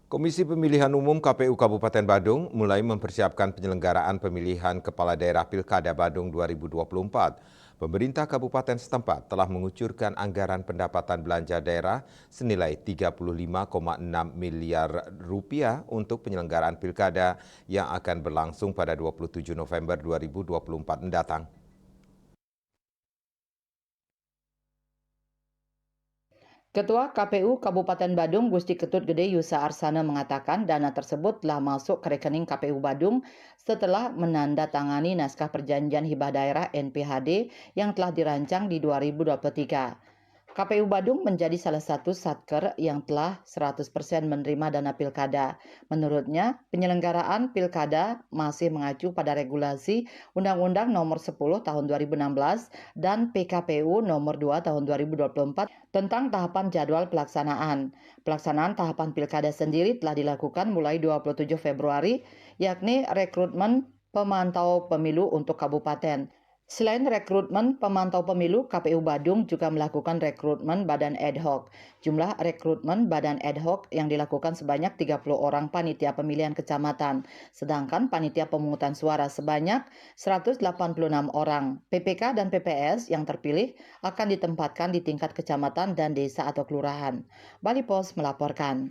Komisi Pemilihan Umum KPU Kabupaten Badung mulai mempersiapkan penyelenggaraan pemilihan Kepala Daerah Pilkada Badung 2024. Pemerintah kabupaten setempat telah mengucurkan anggaran pendapatan belanja daerah senilai 35,6 miliar rupiah untuk penyelenggaraan pilkada yang akan berlangsung pada 27 November 2024 mendatang. Ketua KPU Kabupaten Badung Gusti Ketut Gede Yusa Arsana mengatakan dana tersebut telah masuk ke rekening KPU Badung setelah menandatangani naskah perjanjian hibah daerah NPHD yang telah dirancang di 2023. KPU Badung menjadi salah satu satker yang telah 100% menerima dana pilkada. Menurutnya, penyelenggaraan pilkada masih mengacu pada regulasi Undang-Undang Nomor 10 Tahun 2016 dan PKPU Nomor 2 Tahun 2024 tentang tahapan jadwal pelaksanaan. Pelaksanaan tahapan pilkada sendiri telah dilakukan mulai 27 Februari, yakni rekrutmen pemantau pemilu untuk kabupaten. Selain rekrutmen pemantau pemilu, KPU Badung juga melakukan rekrutmen badan ad hoc. Jumlah rekrutmen badan ad hoc yang dilakukan sebanyak 30 orang panitia pemilihan kecamatan, sedangkan panitia pemungutan suara sebanyak 186 orang. PPK dan PPS yang terpilih akan ditempatkan di tingkat kecamatan dan desa atau kelurahan. Bali Pos melaporkan.